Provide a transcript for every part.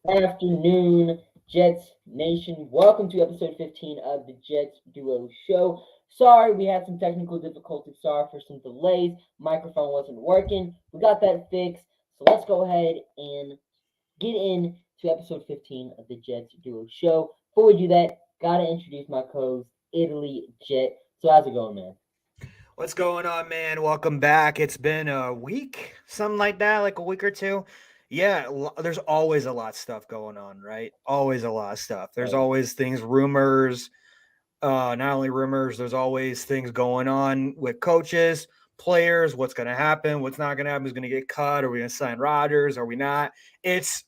Afternoon, Jets Nation. Welcome to episode 15 of the Jets Duo Show. Sorry, we had some technical difficulties. Sorry for some delays. Microphone wasn't working. We got that fixed. So let's go ahead and get into episode 15 of the Jets Duo Show. Before we do that, gotta introduce my co-host, Italy Jet. So how's it going, man? What's going on, man? Welcome back. It's been a week, something like that, like a week or two. Yeah, there's always a lot of stuff going on, right? Always a lot of stuff. There's Always. always things, rumors, not only rumors, there's always things going on with coaches, players, what's going to happen, what's not going to happen, who's going to get cut, are we going to sign Rodgers, are we not? It's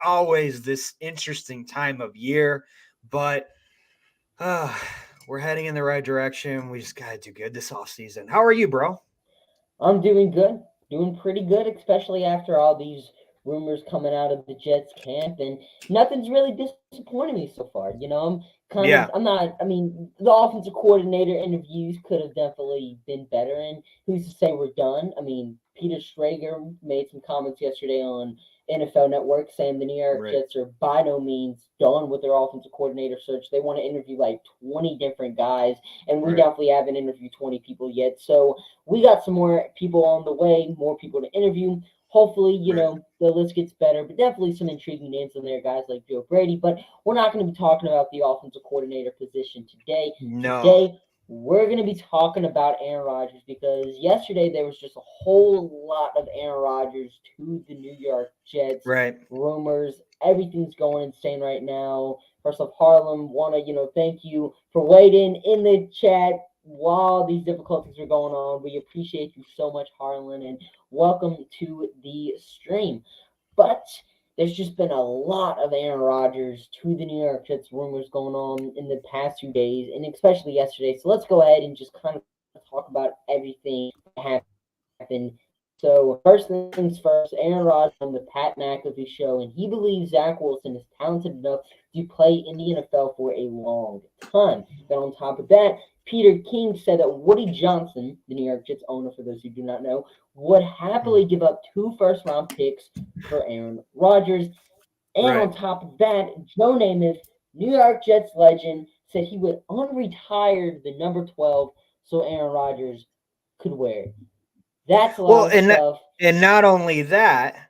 always this interesting time of year, but uh, we're heading in the right direction. We just got to do good this off season. How are you, bro? I'm doing good, doing pretty good, especially after all these rumors coming out of the Jets camp, and nothing's really disappointed me so far. Yeah, I'm not. I mean, the offensive coordinator interviews could have definitely been better, and who's to say we're done? I mean, Peter Schrager made some comments yesterday on NFL Network saying the New York right, Jets are by no means done with their offensive coordinator search. They want to interview like 20 different guys, and we right, definitely haven't interviewed 20 people yet. So we got some more people on the way, more people to interview. Hopefully, right. the list gets better, but definitely some intriguing names in there, guys like Joe Brady. But we're not going to be talking about the offensive coordinator position today. No. Today, we're going to be talking about Aaron Rodgers because yesterday there was just a whole lot of Aaron Rodgers to the New York Jets Right. rumors. Everything's going insane right now. First off, Harlem, want to thank you for waiting in the chat while these difficulties are going on. We appreciate you so much, Harlan, and welcome to the stream. But there's just been a lot of Aaron Rodgers to the New York Jets rumors going on in the past 2 days, and especially yesterday. So let's go ahead and just kind of talk about everything that happened. So first things first, Aaron Rodgers on the Pat McAfee show, and he believes Zach Wilson is talented enough to play in the NFL for a long time. Then on top of that, Peter King said that Woody Johnson, the New York Jets owner, for those who do not know, would happily give up two first round picks for Aaron Rodgers. And Right. on top of that, Joe Namath, New York Jets legend, said he would unretire the number 12 so Aaron Rodgers could wear it. That's a lot Well, of stuff. and not only that,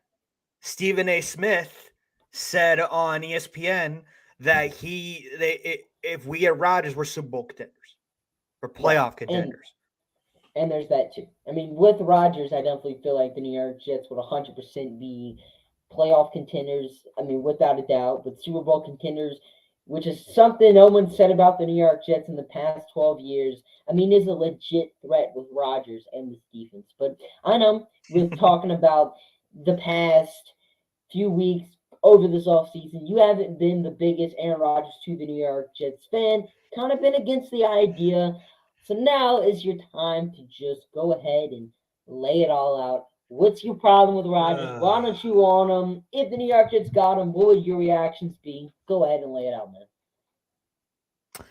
Stephen A. Smith said on ESPN that if we get Rodgers, we're Super Bowl contenders, we're Right. playoff contenders. And there's that too. I mean, with Rodgers, I definitely feel like the New York Jets would 100% be playoff contenders. I mean, without a doubt, but Super Bowl contenders, which is something no one said about the New York Jets in the past 12 years. I mean, is a legit threat with Rodgers and this defense. But I know with talking about the past few weeks over this offseason, you haven't been the biggest Aaron Rodgers to the New York Jets fan, kind of been against the idea. So now is your time to just go ahead and lay it all out. What's your problem with Rodgers? Why don't you want him? If the New York Jets got him, what would your reactions be? Go ahead and lay it out, man.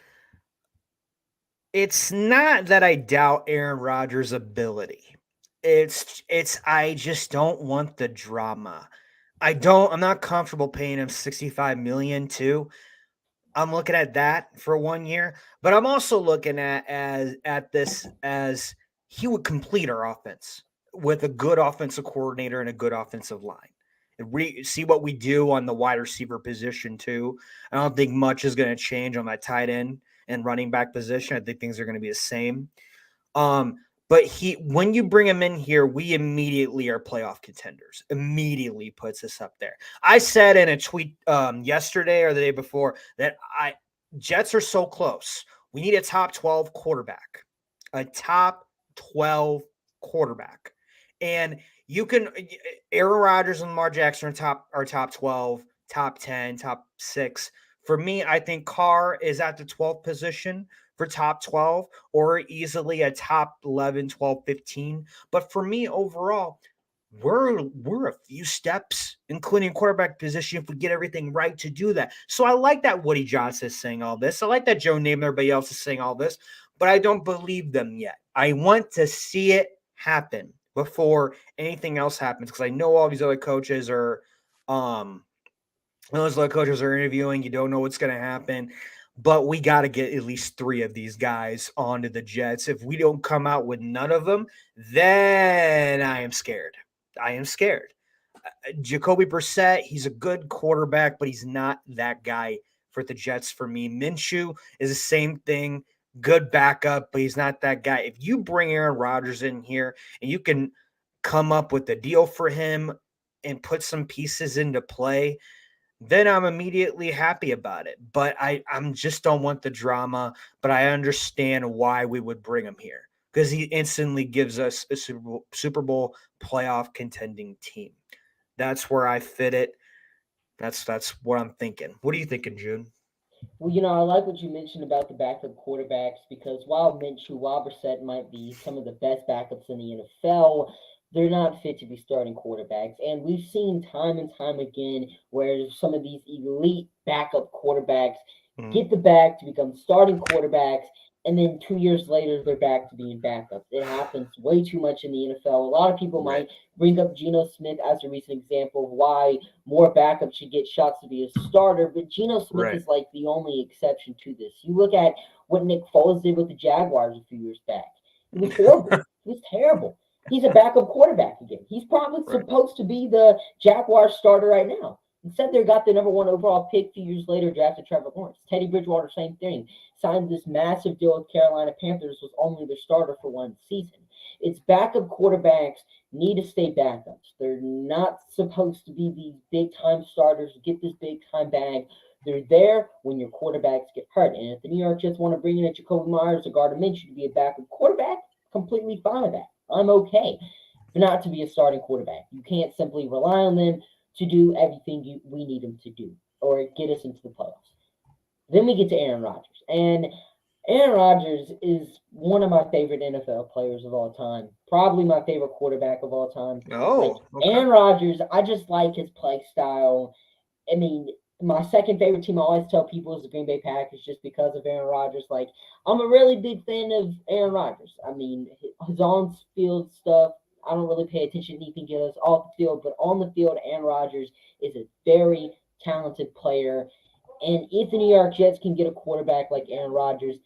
It's not that I doubt Aaron Rodgers' ability. It's I just don't want the drama. I'm not comfortable paying him 65 million too. I'm looking at that for 1 year, but I'm also looking at this as he would complete our offense with a good offensive coordinator and a good offensive line. And see what we do on the wide receiver position too. I don't think much is going to change on that tight end and running back position. I think things are going to be the same. Um, but when you bring him in here, we immediately are playoff contenders. Immediately puts us up there. I said in a tweet yesterday or the day before that Jets are so close. We need a top 12 quarterback. A top 12 quarterback. And you can Aaron Rodgers and Lamar Jackson are top 12, top 10, top 6. For me, I think Carr is at the 12th position for top 12 or easily a top 11, 12, 15. But for me overall, we're a few steps, including quarterback position, if we get everything right to do that. So I like that Woody Johnson is saying all this. I like that Joe Namath and everybody else is saying all this, but I don't believe them yet. I want to see it happen before anything else happens because I know all these other coaches are um Those coaches are interviewing. You don't know what's going to happen. But we got to get at least 3 of these guys onto the Jets. If we don't come out with none of them, then I am scared. I am scared. Jacoby Brissett, he's a good quarterback, but he's not that guy for the Jets for me. Minshew is the same thing. Good backup, but he's not that guy. If you bring Aaron Rodgers in here and you can come up with a deal for him and put some pieces into play, then I'm immediately happy about it. But I'm just don't want the drama, but I understand why we would bring him here because he instantly gives us a Super Bowl playoff contending team. That's where I fit it. That's what I'm thinking. What are you thinking, Jude? Well, I like what you mentioned about the backup quarterbacks because while Minshew, while Brissett might be some of the best backups in the NFL, they're not fit to be starting quarterbacks. And we've seen time and time again where some of these elite backup quarterbacks Mm, get the bag to become starting quarterbacks, and then 2 years later they're back to being backups. It happens way too much in the NFL. A lot of people right, might bring up Geno Smith as a recent example of why more backups should get shots to be a starter, but Geno Smith right. is like the only exception to this. You look at what Nick Foles did with the Jaguars a few years back. It was horrible. It was terrible. He's a backup quarterback again. He's probably Right. supposed to be the Jaguars starter right now. Instead, they got the number one overall pick a few years later, drafted Trevor Lawrence. Teddy Bridgewater, same thing. Signed this massive deal with Carolina Panthers, was only their starter for one season. It's backup quarterbacks need to stay backups. They're not supposed to be these big time starters, get this big time bag. They're there when your quarterbacks get hurt. And if the New York Jets want to bring in a Jacoby Myers or Gardner Minshew to be a backup quarterback, completely fine with that. I'm okay. But not to be a starting quarterback. You can't simply rely on them to do everything we need them to do or get us into the playoffs. Then we get to Aaron Rodgers. And Aaron Rodgers is one of my favorite NFL players of all time. Probably my favorite quarterback of all time. Like Oh, okay. Aaron Rodgers, I just like his play style. I mean, my second favorite team I always tell people is the Green Bay Packers just because of Aaron Rodgers. Like, I'm a really big fan of Aaron Rodgers. I mean, his on field stuff, I don't really pay attention to anything else off the field, but on the field, Aaron Rodgers is a very talented player. And if the New York Jets can get a quarterback like Aaron Rodgers,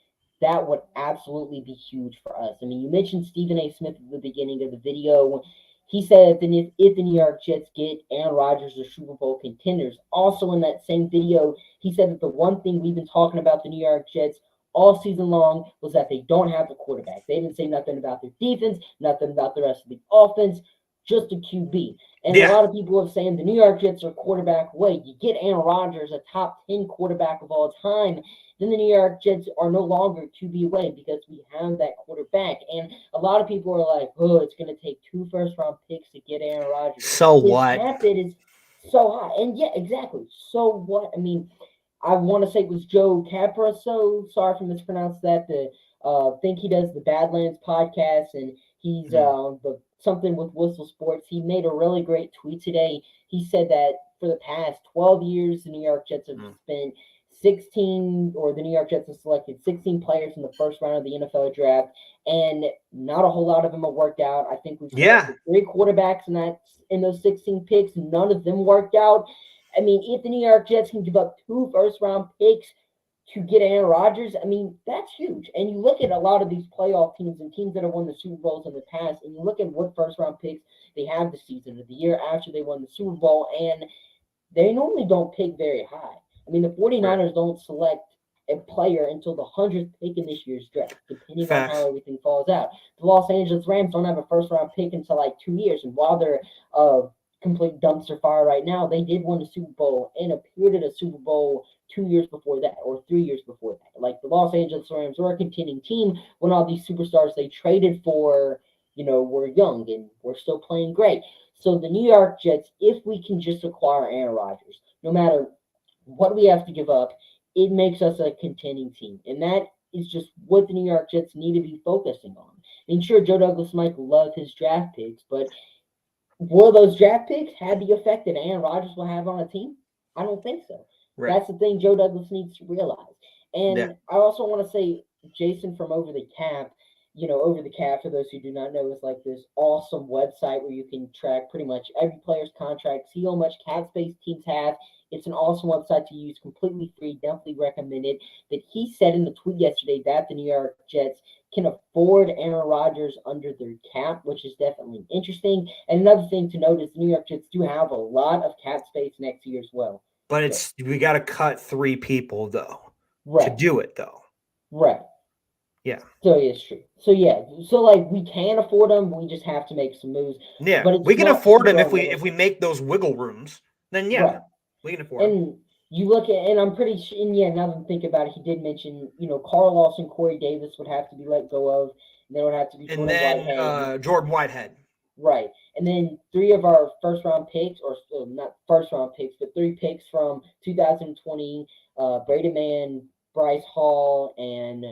that would absolutely be huge for us. I mean, you mentioned Stephen A. Smith at the beginning of the video. He said that if the New York Jets get Aaron Rodgers or Super Bowl contenders, also in that same video, he said that the one thing we've been talking about the New York Jets all season long was that they don't have the quarterback. They didn't say nothing about their defense, nothing about the rest of the offense, just a QB. And a Yeah. lot of people have saying the New York Jets are quarterback away. You get Aaron Rodgers, a top 10 quarterback of all time, then the New York Jets are no longer QB away because we have that quarterback. And a lot of people are like, oh, it's going to take 2 first-round picks to get Aaron Rodgers. So His what? cap hit is so high. And yeah, exactly. So what? I mean, I want to say it was Joe Capra. So sorry if I mispronounced that. The think he does the Badlands podcast, and he's Mm, the something with Whistle Sports. He made a really great tweet today. He said that for the past 12 years, the New York Jets have mm. spent 16, or the New York Jets have selected 16 players in the first round of the NFL draft, and not a whole lot of them have worked out. I think we've Yeah. selected 3 quarterbacks in those 16 picks. None of them worked out. I mean, if the New York Jets can give up 2 first-round picks to get Aaron Rodgers, I mean, that's huge. And you look at a lot of these playoff teams and teams that have won the Super Bowls in the past, and you look at what first-round picks they have this season or the year after they won the Super Bowl, and they normally don't pick very high. I mean, the Right. 49ers don't select a player until the 100th pick in this year's draft, depending on how Facts. everything falls out. The Los Angeles Rams don't have a first round pick until like 2 years. And while they're complete dumpster fire right now, they did win the Super Bowl and appeared at a Super Bowl 2 years before that or 3 years before that. Like the Los Angeles Rams were a contending team when all these superstars they traded for, were young and were still playing great. So the New York Jets, if we can just acquire Aaron Rodgers, no matter what we have to give up, it makes us a contending team. And that is just what the New York Jets need to be focusing on. And sure, Joe Douglas might love his draft picks, but will those draft picks have the effect that Aaron Rodgers will have on a team? I don't think so. Right. That's the thing Joe Douglas needs to realize. Yeah. And I also want to say, Jason from Over the Cap, Over the Cap, for those who do not know, is like this awesome website where you can track pretty much every player's contract, see how much cap space teams have. It's an awesome website to use, completely free. Definitely recommend it. That he said in the tweet yesterday that the New York Jets can afford Aaron Rodgers under their cap, which is definitely interesting. And another thing to note is the New York Jets do have a lot of cap space next year as well. But So, we got to cut 3 people though to right, do it though. right. Yeah. So it's true. So yeah, so like we can afford them, we just have to make some moves. Yeah, But we it's can not afford them super if we unrealistic. make those wiggle rooms. Then yeah, Right. we can afford them. And you look at, and I'm pretty sure, and yeah, now that I'm thinking about it, he did mention, Carl Lawson, Corey Davis would have to be let go of, and then would have to be And Jordan then Whitehead. Jordan Whitehead. Right. And then three of our first round picks, or still not first round picks, but three picks from 2020, Brady Man, Bryce Hall, and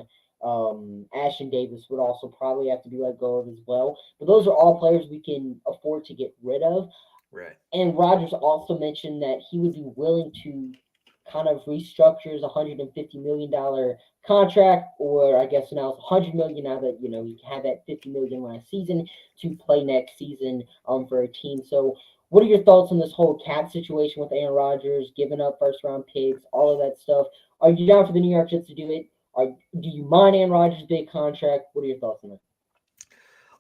Ashton Davis would also probably have to be let go of as well. But those are all players we can afford to get rid of. Right. And Rodgers also mentioned that he would be willing to kind of restructure his $150 million contract, or I guess now it's $100 million now that he had that $50 million last season to play next season for a team. So, what are your thoughts on this whole cap situation with Aaron Rodgers giving up first round picks, all of that stuff? Are you down for the New York Jets to do it? Do you mind Aaron Rodgers' big contract? What are your thoughts on that?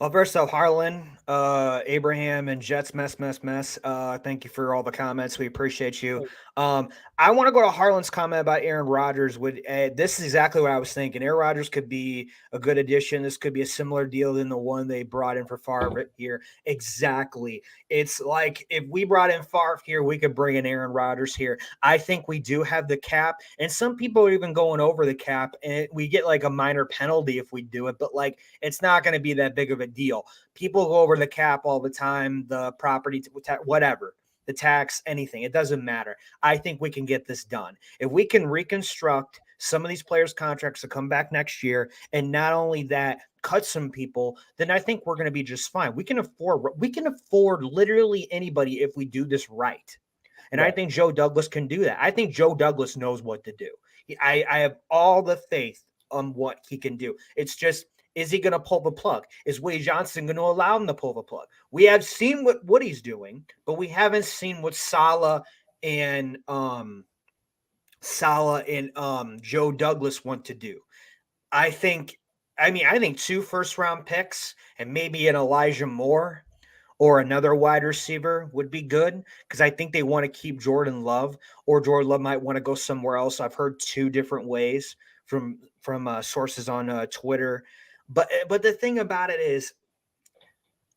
Well, first off, Harlan, Abraham, and Jets mess. Thank you for all the comments. We appreciate you. Um, I want to go to Harlan's comment about Aaron Rodgers. This is exactly what I was thinking. Aaron Rodgers could be a good addition. This could be a similar deal than the one they brought in for Favre here. Exactly. It's like if we brought in Favre here, we could bring in Aaron Rodgers here. I think we do have the cap, and some people are even going over the cap, and we get like a minor penalty if we do it. But like, it's not going to be that big of a deal. People go over the cap all the time, the property, whatever, the tax, anything. It doesn't matter. I think we can get this done. If we can reconstruct some of these players' contracts to come back next year, and not only that, cut some people, then I think we're going to be just fine. We can afford literally anybody if we do this right. And I Right, think Joe Douglas can do that. I think Joe Douglas knows what to do. I have all the faith on what he can do. It's just, is he going to pull the plug? Is Woody Johnson going to allow him to pull the plug? We have seen what Woody's doing, but we haven't seen what and Joe Douglas want to do. I think I think 2 first-round picks and maybe an Elijah Moore or another wide receiver would be good, because I think they want to keep Jordan Love, or Jordan Love might want to go somewhere else. I've heard 2 different ways from sources on Twitter. But the thing about it is,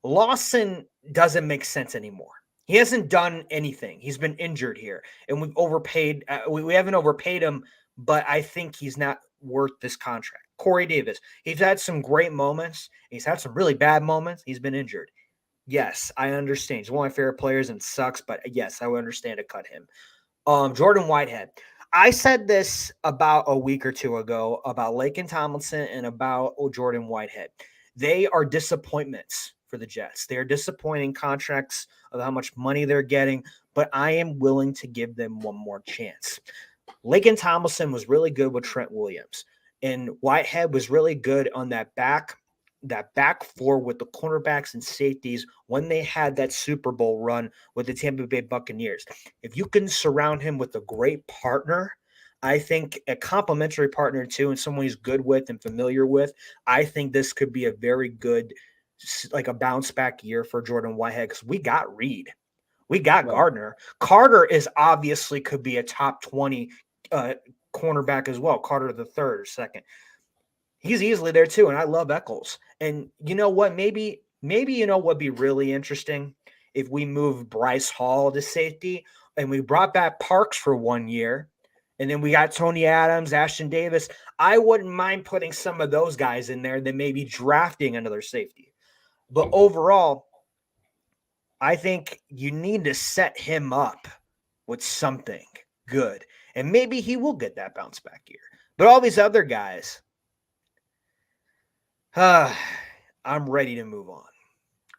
Lawson doesn't make sense anymore. He hasn't done anything. He's been injured here, and we've overpaid. We haven't overpaid him, but I think he's not worth this contract. Corey Davis, he's had some great moments. He's had some really bad moments. He's been injured. Yes, I understand. He's one of my favorite players and sucks, but yes, I would understand to cut him. Jordan Whitehead. I said this about a week or two ago about Laken Tomlinson and about Jordan Whitehead. They are disappointments for the Jets. They are disappointing contracts of how much money they're getting, but I am willing to give them one more chance. Laken Tomlinson was really good with Trent Williams, and Whitehead was really good on that back four with the cornerbacks and safeties when they had that Super Bowl run with the Tampa Bay Buccaneers. If you can surround him with a great partner, I think a complimentary partner too, and someone he's good with and familiar with, I think this could be a very good, like a bounce back year for Jordan Whitehead, because we got Reed. We got right, Gardner. Carter is obviously could be a top 20 uh, cornerback as well. Carter the third or second. He's easily there too, and I love Eccles. And you know what? Maybe you know what'd be really interesting if we move Bryce Hall to safety and we brought back Parks for 1 year, and then we got Tony Adams, Ashton Davis. I wouldn't mind putting some of those guys in there than maybe drafting another safety. But overall, I think you need to set him up with something good, and maybe he will get that bounce back year. But all these other guys, I'm ready to move on.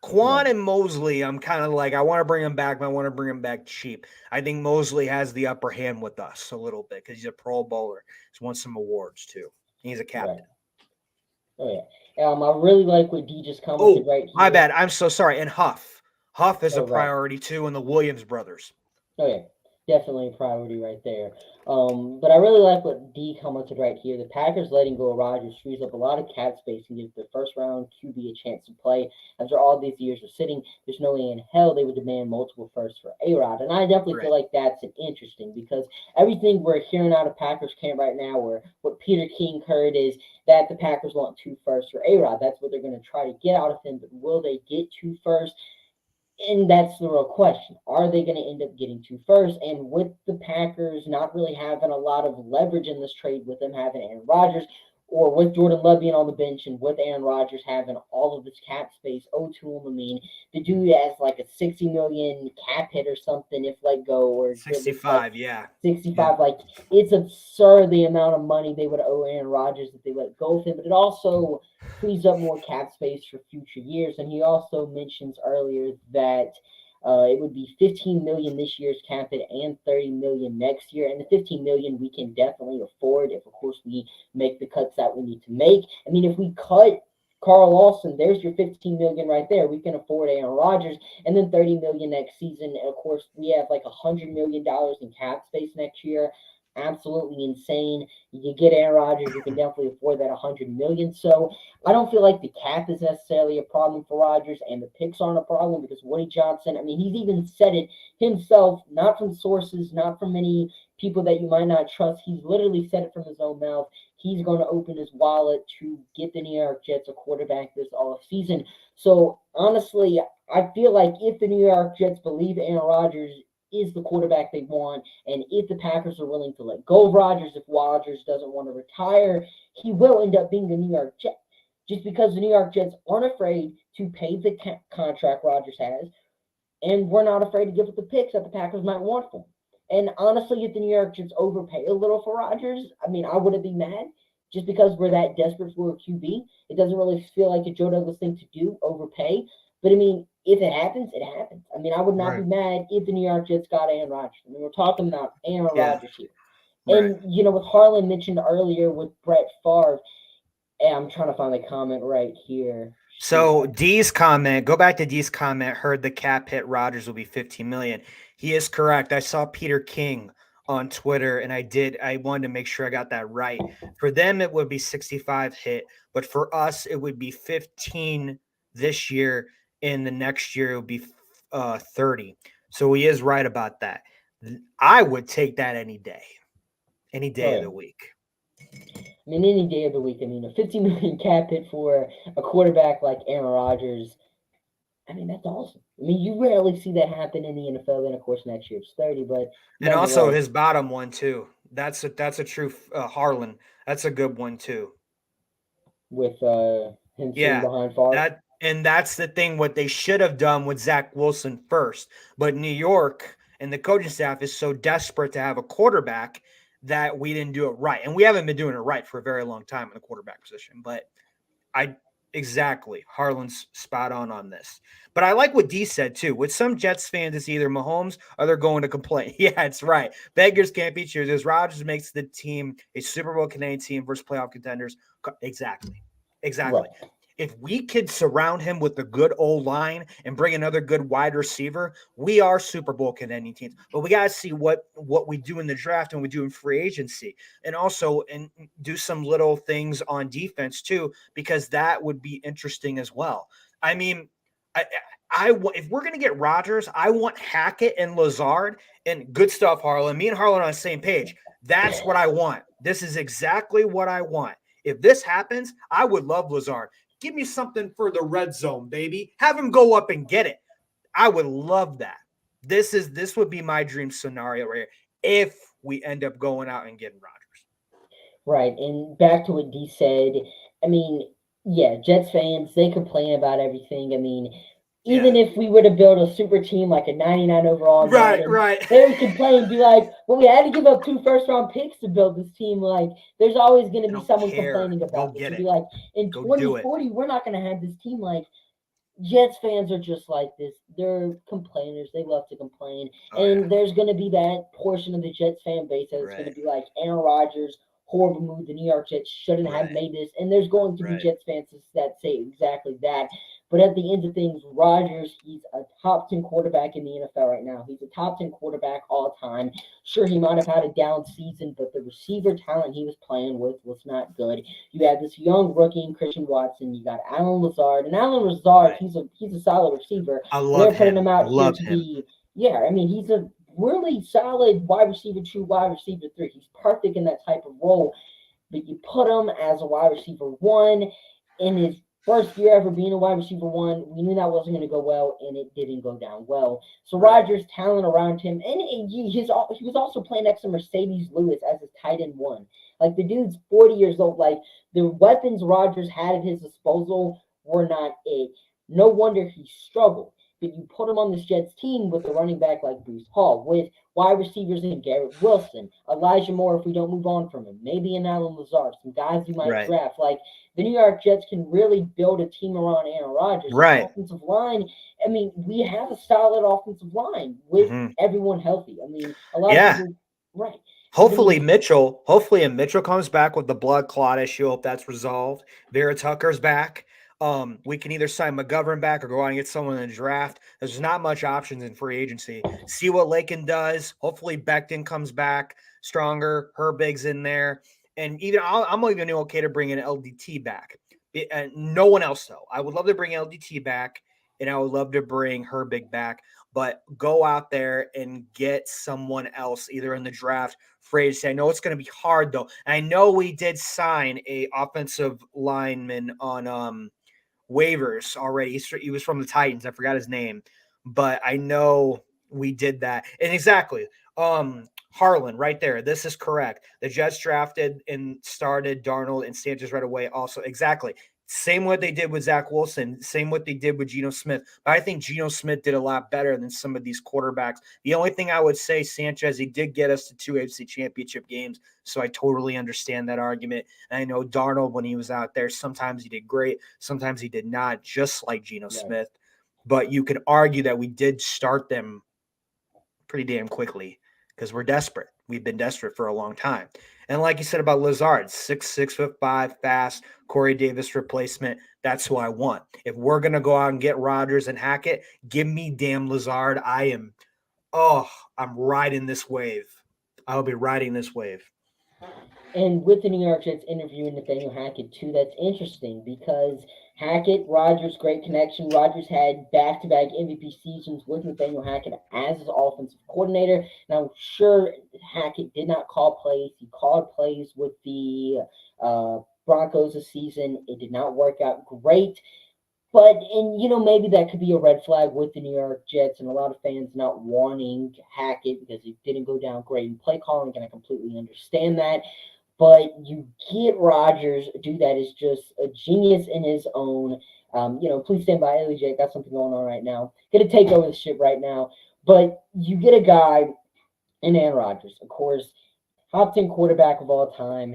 Quan right. and Mosley, I'm kind of like, I want to bring him back, but I want to bring him back cheap. I think Mosley has the upper hand with us a little bit because he's a Pro Bowler. He's won some awards too. He's a Right. captain. Oh yeah. I really like what D just commented Oh, right my here. bad. I'm so sorry. And Huff. Huff is a Oh right. priority too, and the Williams brothers. Oh yeah, definitely a priority right there. But I really like what D commented right here. The Packers letting go of Rodgers frees up a lot of cap space and gives the first round QB a chance to play. After all these years of sitting, there's no way in hell they would demand multiple firsts for A Rod. And I definitely feel Right. like that's an interesting because everything we're hearing out of Packers camp right now, or what Peter King heard, is that the Packers want two firsts for A Rod. That's what they're going to try to get out of him. But will they get two firsts? And that's the real question. Are they going to end up getting two first? And with the Packers not really having a lot of leverage in this trade, with them having Aaron Rodgers, or with Jordan Love being on the bench, and with Aaron Rodgers having all of this cap space owed to him, I mean, the dude has like a 60 million cap hit or something if let go, or it looks like 65, yeah. Yep. 65. Like, it's absurd the amount of money they would owe Aaron Rodgers if they let go of him. But it also frees up more cap space for future years. And he also mentions earlier that it would be 15 million this year's cap hit and 30 million next year. And the 15 million we can definitely afford if, of course, we make the cuts that we need to make. I mean, if we cut Carl Lawson, there's your 15 million right there. We can afford Aaron Rodgers, and then 30 million next season. And of course, we have like $100 million in cap space next year. Absolutely insane. You get Aaron Rodgers, you can definitely afford that 100 million. So I don't feel like the cap is necessarily a problem for Rodgers, and the picks aren't a problem because Woody Johnson, I mean, he's even said it himself, not from sources, not from many people that you might not trust. He's literally said it from his own mouth. He's going to open his wallet to get the New York Jets a quarterback this off season. So honestly, I feel like if the New York Jets believe Aaron Rodgers is the quarterback they want, and if the Packers are willing to let go of Rodgers, if Rodgers doesn't want to retire, he will end up being the New York Jets. Just because the New York Jets aren't afraid to pay the contract Rodgers has, and we're not afraid to give up the picks that the Packers might want for him. And honestly, if the New York Jets overpay a little for Rodgers, I mean, I wouldn't be mad just because we're that desperate for a QB. It doesn't really feel like a Joe Douglas thing to do, overpay. But I mean, if it happens, it happens. I mean, I would not be Right. mad if the New York Jets got Aaron Rodgers. I mean, we're talking about Aaron Yeah. Rodgers here. Right. And, what Harlan mentioned earlier with Brett Favre, and I'm trying to find the comment right here. Shoot. So D's comment, go back to D's comment, heard the cap hit Rodgers will be 15 million. He is correct. I saw Peter King on Twitter and I wanted to make sure I got that right. For them it would be 65 hit, but for us it would be 15 this year, and the next year it would be 30. So he is right about that. I would take that any Oh, day of yeah. the week. I mean, any day of the week. I mean, a 50 million cap hit for a quarterback like Aaron Rodgers. I mean, that's awesome. I mean, you rarely see that happen in the NFL. Then, of course, next year it's 30, but And also nonetheless, his bottom one too. That's a true Harlan. That's a good one too. with him sitting Yeah, behind Favre. that's the thing. What they should have done with Zach Wilson first, but New York and the coaching staff is so desperate to have a quarterback that we didn't do it right, and we haven't been doing it right for a very long time in the quarterback position. But I exactly Harlan's spot on this. But I like what D said too. With some Jets fans, it's either Mahomes or they're going to complain. Yeah, it's right. Beggars can't be choosers. Rodgers makes the team a Super Bowl Canadian team versus playoff contenders. Exactly. Exactly. Right. If we could surround him with a good old line and bring another good wide receiver, we are Super Bowl contending teams. But we got to see what we do in the draft and we do in free agency, and also and do some little things on defense too, because that would be interesting as well. I mean, if we're gonna get Rodgers, I want Hackett and Lazard and good stuff. Harlan, me and Harlan are on the same page. That's what I want. This is exactly what I want. If this happens, I would love Lazard. Give me something for the red zone, baby. Have him go up and get it. I would love that. This would be my dream scenario right here if we end up going out and getting Rodgers. Right. And back to what D said, I mean, yeah, Jets fans, they complain about everything. I mean, Yeah. even if we were to build a super team like a 99 overall in Right, Madden, right. they would complain, be like, well, we had to give up two first round picks to build this team. Like, there's always going to I be don't someone care. complaining Go about this get and be it. like, in Go do it. 2040, we're not going to have this team. Like, Jets fans are just like this. They're complainers. They love to complain. Oh yeah. And there's going to be that portion of the Jets fan base that's going to Right. be like, Aaron Rodgers horrible move. The New York Jets shouldn't have Right. made this, and there's going to be Right. Jets fans that say exactly that. But at the end of things, Rodgers, he's a top 10 quarterback in the NFL right now. He's a top 10 quarterback all time. Sure, he might have had a down season, but the receiver talent he was playing with was not good. You had this young rookie in Christian Watson. You got Alan Lazard, and Alan Lazard, Right. he's a solid receiver, I but love they're putting him him. out here Love to him. be, yeah. I mean, he's a really solid wide receiver two, wide receiver three. He's perfect in that type of role. But you put him as a wide receiver one in his first year ever being a wide receiver one. We knew that wasn't going to go well, and it didn't go down well. So Right. Rodgers' talent around him, and he was also playing next to Mercedes Lewis as his tight end one. Like the dude's 40 years old. Like the weapons Rodgers had at his disposal were not it. No wonder he struggled. But you put him on this Jets team with a running back like Bruce Hall, with wide receivers in Garrett Wilson, Elijah Moore if we don't move on from him, maybe an Alan Lazard, some guys you might Right. draft. Like the New York Jets can really build a team around Aaron Rodgers. And Right. offensive line, I mean, we have a solid offensive line with Hmm. everyone healthy. I mean, a lot of Yeah. people, right. Because, I Hopefully mean, Mitchell. Hopefully, if Mitchell comes back with the blood clot issue, hope that's resolved. Vera Tucker's back. We can either sign McGovern back or go out and get someone in the draft. There's not much options in free agency. See what Lakin does. Hopefully Becton comes back stronger. Herbig's in there, and even I'm even okay to bring in LDT back. And no one else though. I would love to bring LDT back, and I would love to bring Herbig back. But go out there and get someone else either in the draft phrase. I know it's going to be hard though. I know we did sign a offensive lineman on waivers already. He was from the Titans. I forgot his name, but I know we did that. And exactly, Harlan right there. This is correct. The Jets drafted and started Darnold and Sanchez right away. Also, exactly. Same what they did with Zach Wilson, same what they did with Geno Smith. But I think Geno Smith did a lot better than some of these quarterbacks. The only thing I would say, Sanchez, he did get us to two AFC championship games. So I totally understand that argument. And I know Darnold, when he was out there, sometimes he did great, sometimes he did not, just like Geno right. Smith. But you could argue that we did start them pretty damn quickly because we're desperate. We've been desperate for a long time. And like you said about Lazard, 6'5", fast, Corey Davis replacement. That's who I want. If we're gonna go out and get Rodgers and Hackett, give me damn Lazard. I'm riding this wave. I'll be riding this wave. And with the New York Jets interviewing Nathaniel Hackett too, that's interesting because Hackett, Rodgers, great connection. Rodgers had back-to-back MVP seasons with Nathaniel Hackett as his offensive coordinator. Now, sure, Hackett did not call plays. He called plays with the Broncos this season. It did not work out great. But and maybe that could be a red flag with the New York Jets and a lot of fans not wanting Hackett because it didn't go down great in play calling, and I completely understand that. But you get Rodgers, a dude that is just a genius in his own. Please stand by, LJ. Got something going on right now. Gonna take over the ship right now. But you get a guy in Aaron Rodgers, of course, top 10 quarterback of all time.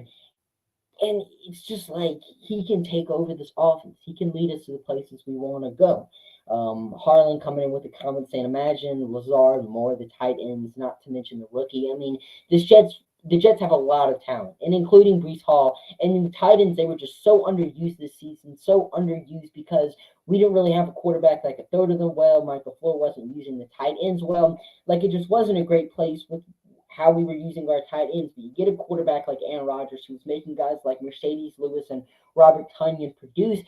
And it's just like he can take over this offense. He can lead us to the places we want to go. Harlan coming in with a comment saying, "Imagine Lazard, more the tight ends, not to mention the rookie." I mean, the Jets have a lot of talent, and including Brees Hall. And the tight ends, they were just so underused this season, so underused because we didn't really have a quarterback that could throw to them well. Michael Floyd wasn't using the tight ends well. Like it just wasn't a great place with how we were using our tight ends. But you get a quarterback like Aaron Rodgers who's making guys like Mercedes Lewis and Robert Tunyon produce.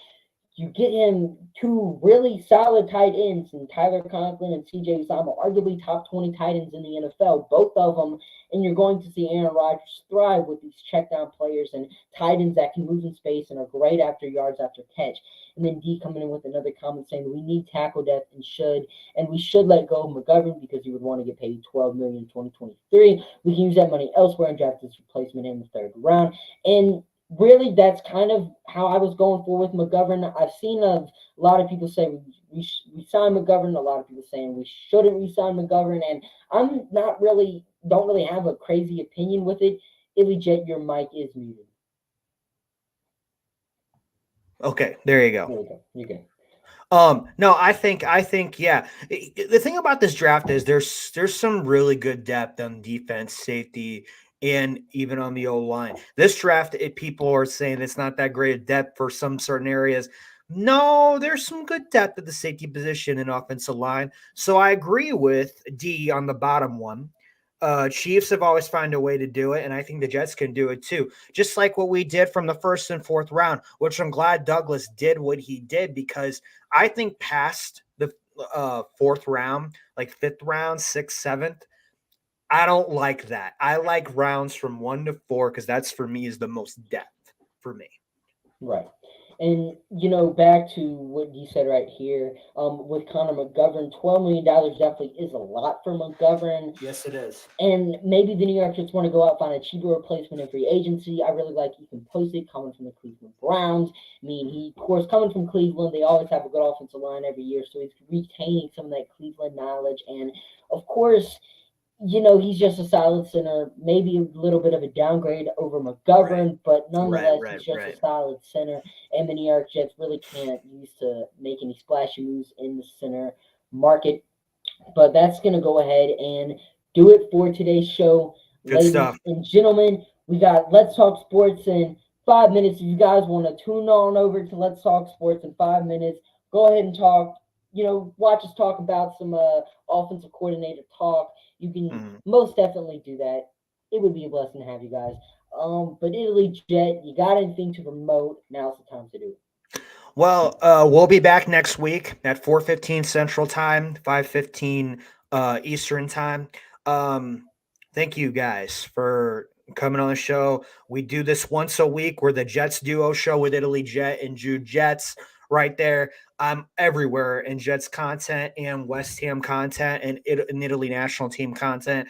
You get him two really solid tight ends in Tyler Conklin and CJ Uzama, arguably top 20 tight ends in the NFL, both of them, and you're going to see Aaron Rodgers thrive with these check down players and tight ends that can move in space and are great after yards after catch. And then D coming in with another comment saying we need tackle depth and we should let go of McGovern because he would want to get paid $12 million in 2023. We can use that money elsewhere and draft his replacement in the third round. And really, that's kind of how I was going for with McGovern. I've seen a lot of people say we sign McGovern. A lot of people saying we shouldn't resign McGovern, and I'm don't really have a crazy opinion with it. Illy Jet, your mic is muted. Okay, there you go. There we go. You're good. No, I think, yeah. The thing about this draft is there's some really good depth on defense, safety, and even on the O line. This draft, people are saying it's not that great a depth for some certain areas. No, there's some good depth at the safety position and offensive line. So I agree with D on the bottom one. Chiefs have always found a way to do it, and I think the Jets can do it too. Just like what we did from the first and fourth round, which I'm glad Douglas did what he did, because I think past the fourth round, like fifth round, sixth, seventh, I don't like that. I like rounds from 1 to 4 because that's for me is the most depth for me. Right. And back to what you said right here, with Connor McGovern, $12 million definitely is a lot for McGovern. Yes, it is. And maybe the New York Jets want to go out and find a cheaper replacement in free agency. I really like Ethan Posey coming from the Cleveland Browns. I mean, he, of course, coming from Cleveland, they always have a good offensive line every year, so he's retaining some of that Cleveland knowledge. And, of course, he's just a solid center, maybe a little bit of a downgrade over McGovern, Right. but nonetheless, Right. he's just a solid center. And the New York Jets really can't use to make any splashy moves in the center market. But that's going to go ahead and do it for today's show. Good Ladies stuff. and gentlemen, we got Let's Talk Sports in 5 minutes. If you guys want to tune on over to Let's Talk Sports in 5 minutes, go ahead and talk. Watch us talk about some offensive coordinator talk. You can most definitely do that. It would be a blessing to have you guys. But Italy Jet, you got anything to promote? Now's the time to do it. Well, we'll be back next week at 4:15 Central Time, 5:15 Eastern Time. Thank you guys for coming on the show. We do this once a week. We're the Jets duo show with Italy Jet and Jude Jets right there. I'm everywhere in Jets content and West Ham content and Italy national team content.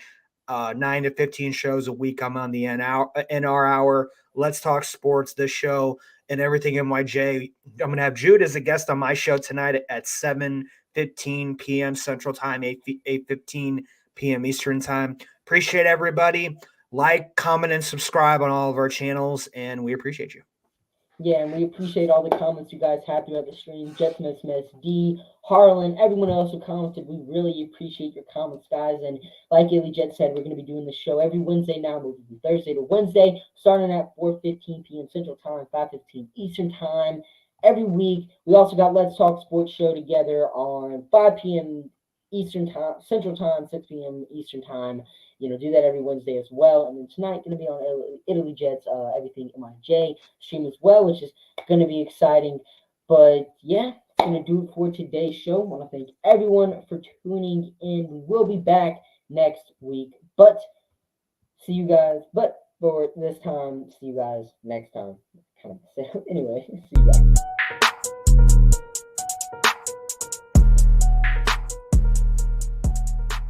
9 to 15 shows a week. I'm on the NR hour. Let's Talk Sports, this show, and everything NYJ. I'm going to have Jude as a guest on my show tonight at 7:15 p.m. Central Time, 8:15 p.m. Eastern Time. Appreciate everybody. Like, comment, and subscribe on all of our channels, and we appreciate you. Yeah, and we appreciate all the comments you guys had throughout the stream. Jetsmith Smith, D, Harlan, everyone else who commented. We really appreciate your comments, guys. And like Illy Jet said, we're going to be doing the show every Wednesday now, moving from Thursday to Wednesday, starting at 4:15 p.m. Central Time, 5:15 Eastern Time. Every week, we also got Let's Talk Sports show together on 5 p.m. Eastern Time, Central Time, 6 p.m. Eastern Time. Do that every Wednesday as well. And then tonight, going to be on Italy Jets, Everything MIJ stream as well, which is going to be exciting. But yeah, it's going to do it for today's show. I want to thank everyone for tuning in. We will be back next week. But see you guys. But for this time, see you guys next time. Anyway, see you guys.